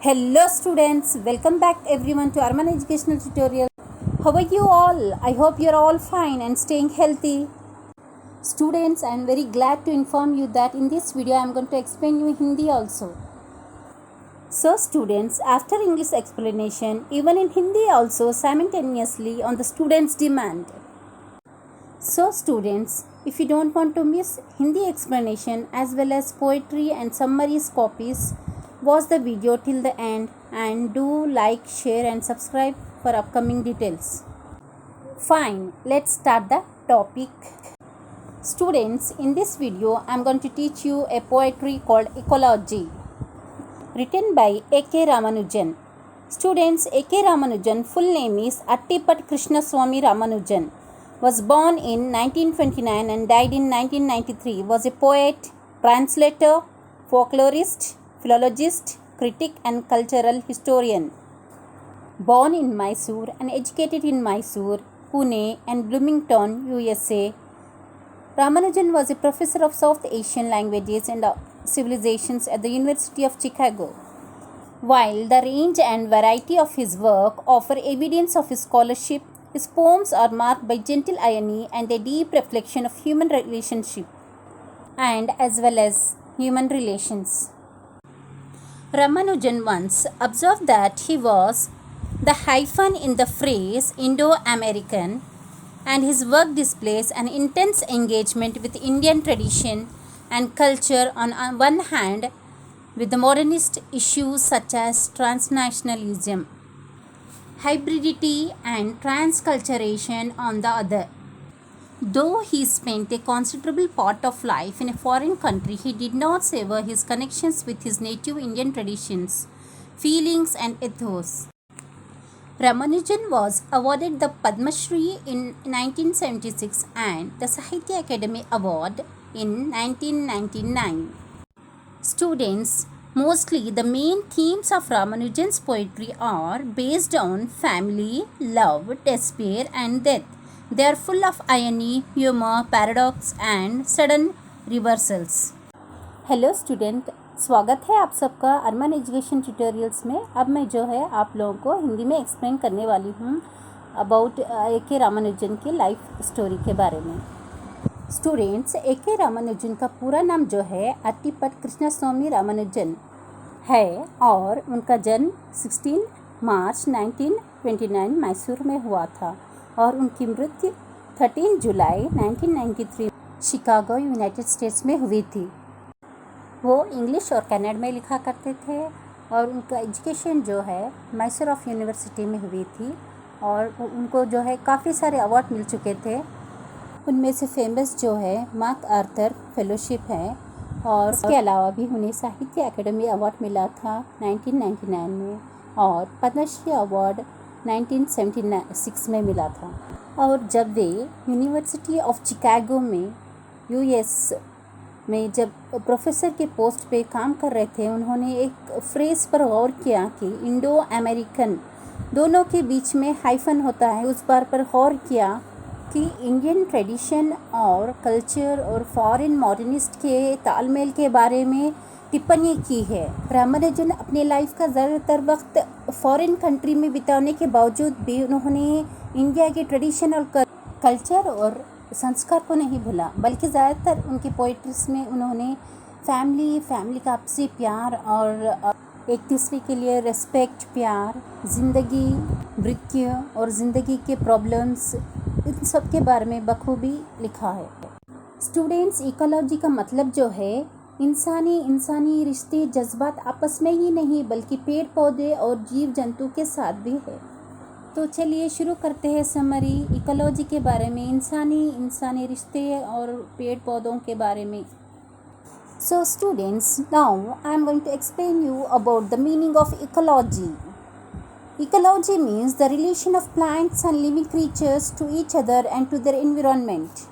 Hello students, welcome back everyone to Arman Educational Tutorial. How are you all? I hope you are all fine and staying healthy. Students, I am very glad to inform you that in this video I am going to explain you Hindi also. So students, after English explanation, even in Hindi also simultaneously on the students' demand. So students, if you don't want to miss Hindi explanation as well as poetry and summaries copies, watch the video till the end and do like, share and subscribe for upcoming details. Fine, let's start the topic. Students, in this video I am going to teach you a poetry called Ecology, written by AK Ramanujan. Students, AK Ramanujan full name is Attipat Krishnaswamy Ramanujan. Was born in 1929 and died in 1993. Was a poet, translator, folklorist, philologist, critic and cultural historian. Born in Mysore and educated in Mysore, Pune and Bloomington, USA, Ramanujan was a professor of South Asian languages and civilizations at the University of Chicago. While the range and variety of his work offer evidence of his scholarship, his poems are marked by gentle irony and a deep reflection of human relationship and as well as human relations. Ramanujan once observed that he was the hyphen in the phrase Indo-American, and his work displays an intense engagement with Indian tradition and culture on one hand, with the modernist issues such as transnationalism, hybridity and transculturation on the other. Though he spent a considerable part of life in a foreign country, he did not sever his connections with his native Indian traditions, feelings and ethos. Ramanujan was awarded the Padma Shri in 1976 and the Sahitya Akademi Award in 1999. Students, mostly the main themes of Ramanujan's poetry are based on family, love, despair and death. They are full of irony, humor, paradox and sudden reversals. Hello student, स्वागत है आप सबका अरमान education tutorials में। अब मैं जो है आप लोगों को हिंदी में एक्सप्लेन करने वाली हूँ अबाउट AK रामानुजन के लाइफ स्टोरी के बारे में। स्टूडेंट्स, AK रामानुजन का पूरा नाम जो है अट्टीपट कृष्णस्वामी रामानुजन है और उनका जन्म 16 मार्च 1929 मैसूर में हुआ था और उनकी मृत्यु 13 जुलाई 1993 शिकागो, यूनाइटेड स्टेट्स में हुई थी। वो इंग्लिश और कन्नड़ में लिखा करते थे और उनका एजुकेशन जो है मैसूर ऑफ यूनिवर्सिटी में हुई थी और उनको जो है काफ़ी सारे अवार्ड मिल चुके थे। उनमें से फेमस जो है मार्क आर्थर फेलोशिप है और इसके अलावा भी उन्हें साहित्य अकेडमी अवार्ड मिला था 1999 में और पद्मश्री अवार्ड 1976 में मिला था। और जब वे यूनिवर्सिटी ऑफ चिकागो में यूएस में जब प्रोफेसर के पोस्ट पे काम कर रहे थे, उन्होंने एक फ्रेज़ पर गौर किया कि इंडो अमेरिकन दोनों के बीच में हाइफन होता है। उस बार पर गौर किया कि इंडियन ट्रेडिशन और कल्चर और फॉरेन मॉडर्निस्ट के तालमेल के बारे में टिप्पणी की है। रामानुजन अपने लाइफ का ज़्यादातर वक्त फॉरेन कंट्री में बिताने के बावजूद भी उन्होंने इंडिया के ट्रेडिशन और कल्चर और संस्कार को नहीं भूला, बल्कि ज़्यादातर उनकी पोइट्रीज में उन्होंने फैमिली का आपसी प्यार और एक दूसरे के लिए रिस्पेक्ट, प्यार, ज़िंदगी, मृत्यु और ज़िंदगी के प्रॉब्लम्स, इन सब के बारे में बखूबी लिखा है। स्टूडेंट्स, इकोलॉजी का मतलब जो है इंसानी रिश्ते, जज्बात आपस में ही नहीं बल्कि पेड़ पौधे और जीव जंतु के साथ भी है। तो चलिए शुरू करते हैं समरी इकोलॉजी के बारे में, इंसानी रिश्ते और पेड़ पौधों के बारे में। So students, now I am going to explain you about the meaning of ecology. Ecology means the relation of plants and living creatures to each other and to their environment.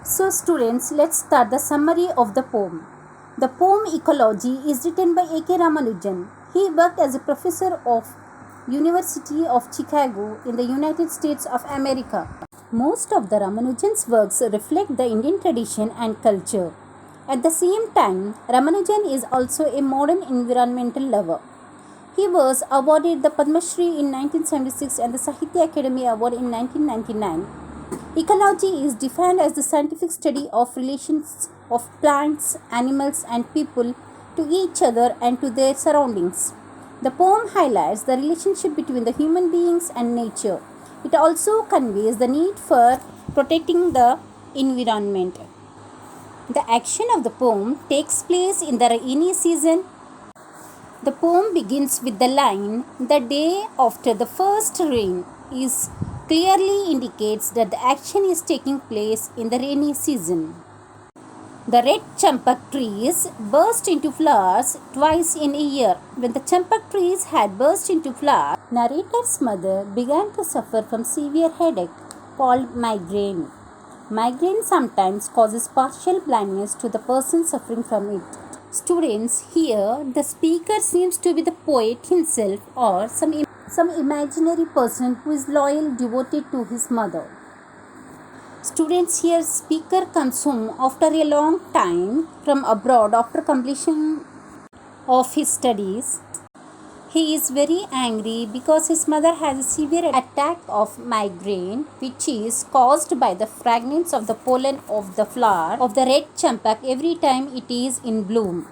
So students, let's start the summary of the poem. The poem Ecology is written by AK Ramanujan. He worked as a professor of University of Chicago in the United States of America. Most of the Ramanujan's works reflect the Indian tradition and culture. At the same time, Ramanujan is also a modern environmental lover. He was awarded the Padma Shri in 1976 and the Sahitya Academy Award in 1999. Ecology is defined as the scientific study of relations of plants, animals, and people to each other and to their surroundings. The poem highlights the relationship between the human beings and nature. It also conveys the need for protecting the environment. The action of the poem takes place in the rainy season. The poem begins with the line, "The day after the first rain," is clearly indicates that the action is taking place in the rainy season. The red champak trees burst into flowers twice in a year. When the champak trees had burst into flowers, narrator's mother began to suffer from severe headache called migraine. Migraine sometimes causes partial blindness to the person suffering from it. Students, here the speaker seems to be the poet himself or some imaginary person who is loyal, devoted to his mother. Students, here speaker comes home after a long time from abroad after completion of his studies. He is very angry because his mother has a severe attack of migraine, which is caused by the fragrance of the pollen of the flower of the red champak every time it is in bloom.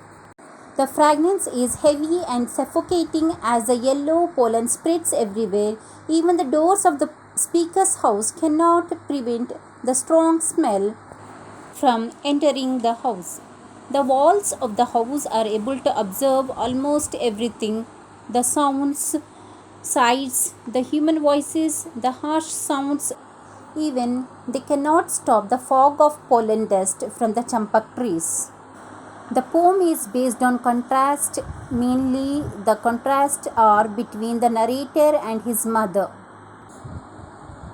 The fragrance is heavy and suffocating as the yellow pollen spreads everywhere. Even the doors of the speaker's house cannot prevent the strong smell from entering the house. The walls of the house are able to absorb almost everything: the sounds, sights, the human voices, the harsh sounds. Even they cannot stop the fog of pollen dust from the champak trees. The poem is based on contrast. Mainly, the contrasts are between the narrator and his mother.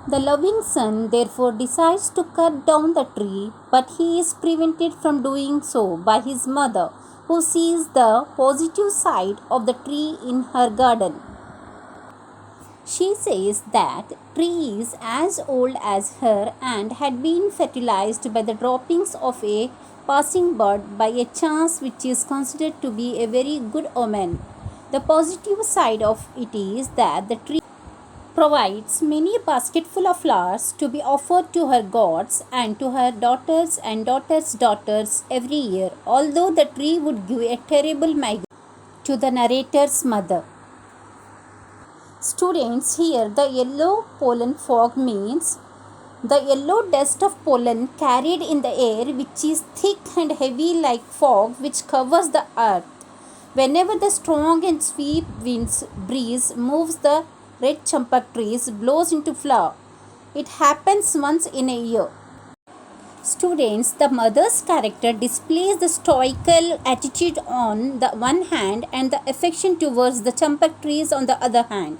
The loving son therefore decides to cut down the tree, but he is prevented from doing so by his mother, who sees the positive side of the tree in her garden. She says that tree is as old as her and had been fertilized by the droppings of a passing bird by a chance, which is considered to be a very good omen. The positive side of it is that the tree provides many basketful of flowers to be offered to her gods and to her daughters and daughters' daughters every year, although the tree would give a terrible migraine to the narrator's mother. Students, here the yellow pollen fog means the yellow dust of pollen carried in the air, which is thick and heavy like fog, which covers the earth. Whenever the strong and sweet winds breeze moves the red champak trees, blows into flower. It happens once in a year. Students, the mother's character displays the stoical attitude on the one hand and the affection towards the champak trees on the other hand.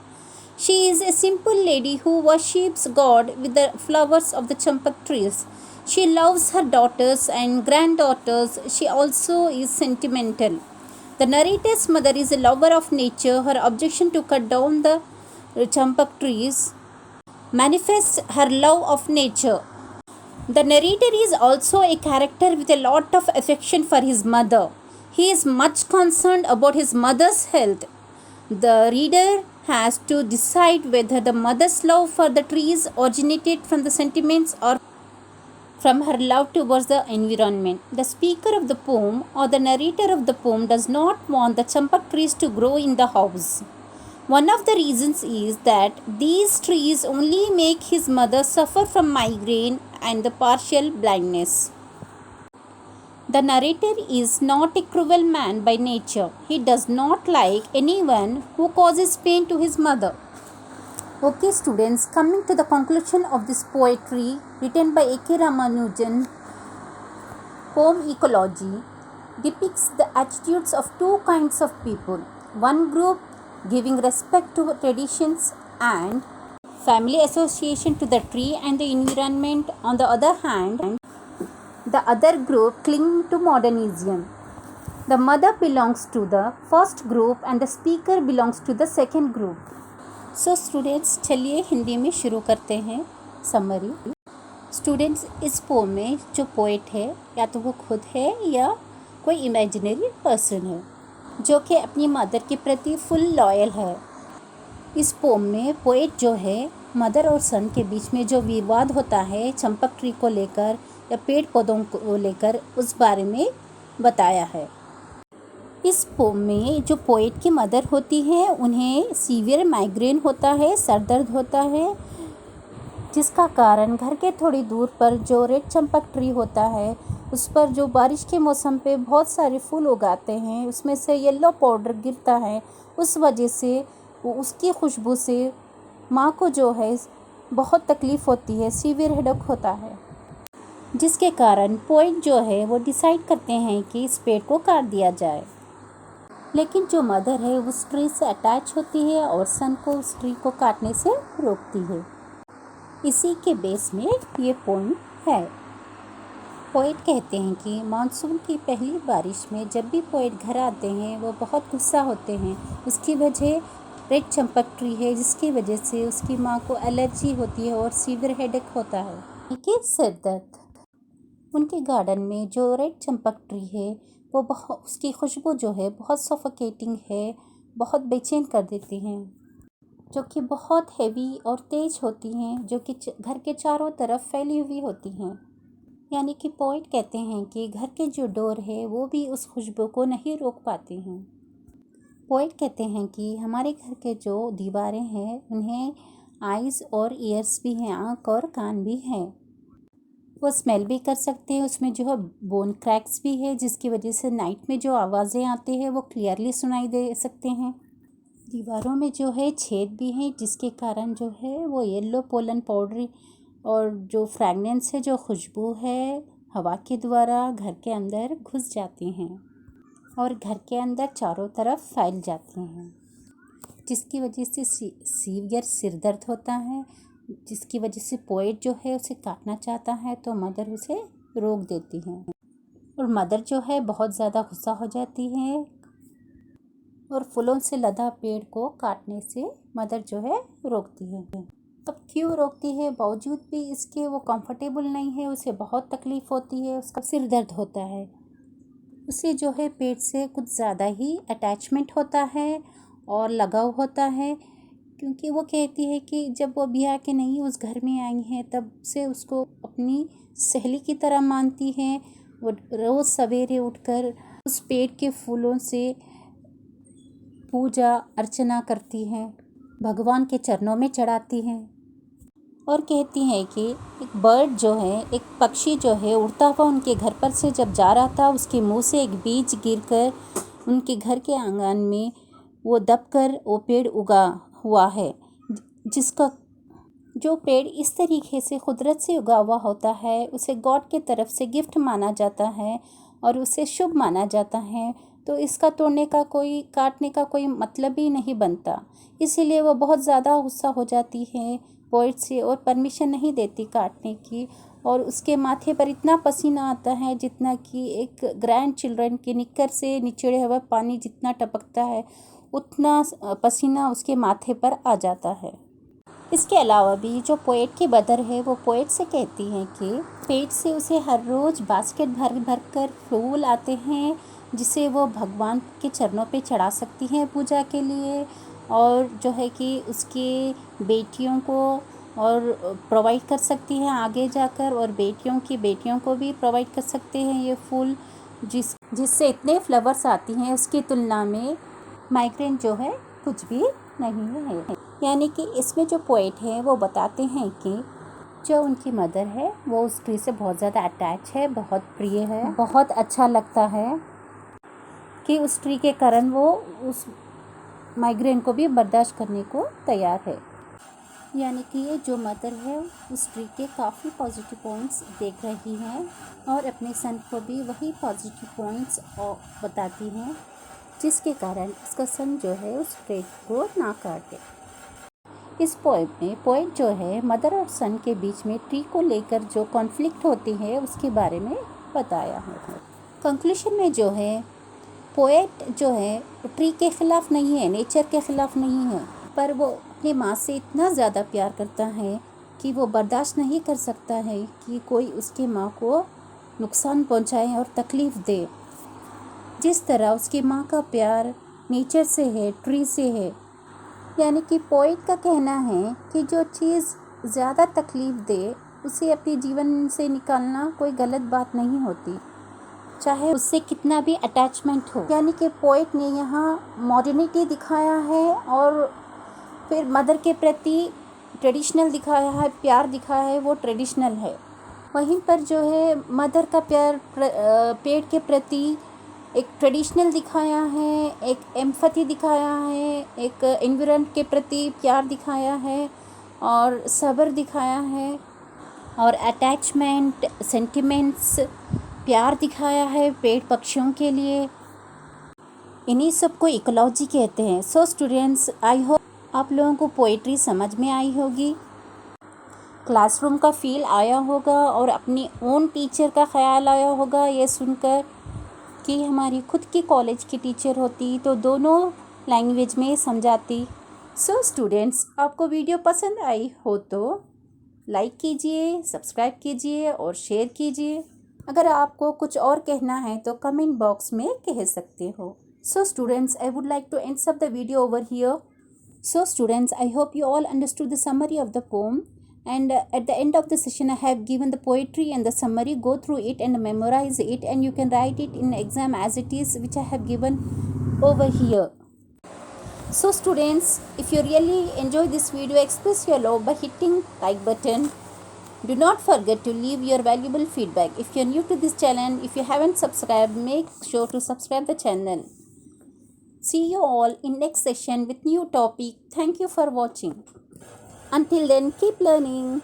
She is a simple lady who worships God with the flowers of the champak trees. She loves her daughters and granddaughters. She also is sentimental. The narrator's mother is a lover of nature. Her objection to cut down the champak trees manifests her love of nature. The narrator is also a character with a lot of affection for his mother. He is much concerned about his mother's health. The reader has to decide whether the mother's love for the trees originated from the sentiments or from her love towards the environment. The speaker of the poem or the narrator of the poem does not want the champak trees to grow in the house. One of the reasons is that these trees only make his mother suffer from migraine and the partial blindness. The narrator is not a cruel man by nature. He does not like anyone who causes pain to his mother. Okay students, coming to the conclusion of this poetry written by AK Ramanujan, poem Ecology depicts the attitudes of two kinds of people. One group giving respect to traditions and family association to the tree and the environment. On the other hand, the other group clinging to modernism. The mother belongs to the first group and the speaker belongs to the second group. So students, चलिए हिंदी में शुरू करते हैं summary. Students, इस pome में जो poet है या तो वो खुद है या कोई इमेजिनरी पर्सन है. जो कि अपनी मदर के प्रति फुल लॉयल है। इस पोम में पोएट जो है मदर और सन के बीच में जो विवाद होता है चंपक ट्री को लेकर या पेड़ पौधों को लेकर, उस बारे में बताया है। इस पोम में जो पोएट की मदर होती है उन्हें सीवियर माइग्रेन होता है, सर दर्द होता है, जिसका कारण घर के थोड़ी दूर पर जो रेड चंपक ट्री होता है उस पर जो बारिश के मौसम पे बहुत सारे फूल उगाते हैं, उसमें से येलो पाउडर गिरता है। उस वजह से उसकी खुशबू से माँ को जो है बहुत तकलीफ़ होती है, सीवियर हेडेक होता है, जिसके कारण पोएट जो है वो डिसाइड करते हैं कि इस पेड़ को काट दिया जाए। लेकिन जो मदर है उस ट्री से अटैच होती है और सन को उस ट्री को काटने से रोकती है। इसी के बेस में ये पोएम है। पोएट कहते हैं कि मानसून की पहली बारिश में जब भी पोएट घर आते हैं वो बहुत गुस्सा होते हैं। उसकी वजह रेड चंपक ट्री है, जिसकी वजह से उसकी माँ को एलर्जी होती है और सीवियर हेडेक होता है, कि सिर दर्द। उनके गार्डन में जो रेड चंपक ट्री है वो बहुत, उसकी खुशबू जो है बहुत सफोकेटिंग है, बहुत बेचैन कर देती हैं, जो कि बहुत हैवी और तेज़ होती हैं, जो कि घर के चारों तरफ फैली हुई होती हैं। यानी कि पोएट कहते हैं कि घर के जो डोर है वो भी उस खुशबू को नहीं रोक पाते हैं। पोएट कहते हैं कि हमारे घर के जो दीवारें हैं उन्हें आइज़ और ईयर्स भी हैं, आँख और कान भी हैं। वो स्मेल भी कर सकते हैं, उसमें जो है बोन क्रैक्स भी है, जिसकी वजह से नाइट में जो आवाज़ें आती हैं वो क्लियरली सुनाई दे सकते हैं। दीवारों में जो है छेद भी हैं, जिसके कारण जो है वो येलो पोलन पाउडर और जो फ्रैगनेंस है, जो खुशबू है, हवा के द्वारा घर के अंदर घुस जाती हैं और घर के अंदर चारों तरफ फैल जाती हैं, जिसकी वजह से सीवियर सिर दर्द होता है, जिसकी वजह से पोएट जो है उसे काटना चाहता है तो मदर उसे रोक देती है और मदर जो है बहुत ज़्यादा गुस्सा हो जाती है और फूलों से लदा पेड़ को काटने से मदर जो है रोकती है। अब क्यों रोकती है, बावजूद भी इसके वो कंफर्टेबल नहीं है, उसे बहुत तकलीफ़ होती है, उसका सिर दर्द होता है, उसे जो है पेट से कुछ ज़्यादा ही अटैचमेंट होता है और लगाव होता है, क्योंकि वो कहती है कि जब वो ब्याह के नहीं उस घर में आई हैं तब से उसको अपनी सहेली की तरह मानती है। वो रोज़ सवेरे उठकर उस पेड़ के फूलों से पूजा अर्चना करती हैं, भगवान के चरणों में चढ़ाती हैं और कहती हैं कि एक बर्ड जो है, एक पक्षी जो है उड़ता हुआ उनके घर पर से जब जा रहा था, उसके मुंह से एक बीज गिरकर उनके घर के आंगन में वो दबकर वो पेड़ उगा हुआ है, जिसका जो पेड़ इस तरीके से कुदरत से उगा हुआ होता है उसे गॉड के तरफ से गिफ्ट माना जाता है और उसे शुभ माना जाता है, तो इसका तोड़ने का कोई, काटने का कोई मतलब ही नहीं बनता। इसीलिए वो बहुत ज़्यादा गुस्सा हो जाती है पोएट से और परमिशन नहीं देती काटने की, और उसके माथे पर इतना पसीना आता है जितना कि एक ग्रैंड चिल्ड्रन के निक्कर से निचोड़े हुए पानी जितना टपकता है उतना पसीना उसके माथे पर आ जाता है। इसके अलावा भी जो पोएट की मदर है वो पोएट से कहती हैं कि पेट से उसे हर रोज़ बास्केट भर भर कर फूल आते हैं, जिसे वो भगवान के चरणों पे चढ़ा सकती हैं पूजा के लिए, और जो है कि उसकी बेटियों को और प्रोवाइड कर सकती हैं आगे जाकर, और बेटियों की बेटियों को भी प्रोवाइड कर सकते हैं ये फूल, जिससे इतने फ्लावर्स आती हैं उसकी तुलना में माइग्रेन जो है कुछ भी नहीं है। यानी कि इसमें जो पोएट है वो बताते हैं कि जो उनकी मदर है वो उस ट्री से बहुत ज़्यादा अटैच है, बहुत प्रिय है, बहुत अच्छा लगता है कि उस ट्री के कारण वो उस माइग्रेन को भी बर्दाश्त करने को तैयार है। यानी कि ये जो मदर है उस ट्री के काफ़ी पॉजिटिव पॉइंट्स देख रही हैं और अपने सन को भी वही पॉजिटिव पॉइंट्स बताती हैं, जिसके कारण उसका सन जो है उस ट्री को ना काटे। इस पोएम में पोएट जो है मदर और सन के बीच में ट्री को लेकर जो कॉन्फ्लिक्ट होती है उसके बारे में बताया है। कंक्लूशन में जो है पोएट जो है ट्री के ख़िलाफ़ नहीं है, नेचर के ख़िलाफ़ नहीं है, पर वो अपनी माँ से इतना ज़्यादा प्यार करता है कि वो बर्दाश्त नहीं कर सकता है कि कोई उसकी माँ को नुकसान पहुँचाए और तकलीफ़ दे। जिस तरह उसकी माँ का प्यार नेचर से है, ट्री से है। यानी कि पोइट का कहना है कि जो चीज़ ज़्यादा तकलीफ़ दे उसे अपने जीवन से निकालना कोई गलत बात नहीं होती, चाहे उससे कितना भी अटैचमेंट हो। यानी कि पोइट ने यहाँ मॉडर्निटी दिखाया है और फिर मदर के प्रति ट्रेडिशनल दिखाया है, प्यार दिखाया है, वो ट्रेडिशनल है। वहीं पर जो है मदर का प्यार पेड़ के प्रति एक ट्रेडिशनल दिखाया है, एक एम्पैथी दिखाया है, एक एनवायरनमेंट के प्रति प्यार दिखाया है और सब्र दिखाया है और अटैचमेंट, सेंटिमेंट्स, प्यार दिखाया है पेड़ पक्षियों के लिए। इन्हीं सब को इकोलॉजी कहते हैं। सो स्टूडेंट्स, आई होप आप लोगों को पोइट्री समझ में आई होगी, क्लासरूम का फील आया होगा और अपनी ओन टीचर का ख्याल आया होगा ये सुनकर कि हमारी खुद की कॉलेज की टीचर होती तो दोनों लैंग्वेज में समझाती। सो स्टूडेंट्स, आपको वीडियो पसंद आई हो तो लाइक कीजिए, सब्सक्राइब कीजिए और शेयर कीजिए। अगर आपको कुछ और कहना है तो कमेंट बॉक्स में कह सकते हो। So students, I would like to end up the video over here. So students, I hope you all understood the summary of the poem, and at the end of the session I have given the poetry and the summary. Go through it and memorize it, and you can write it in exam as it is, which I have given over here. So students, if you really enjoy this video, express your love by hitting like button. Do not forget to leave your valuable feedback. If you are new to this channel, if you haven't subscribed, make sure to subscribe the channel. See you all in next session with new topic. Thank you for watching. Until then, keep learning.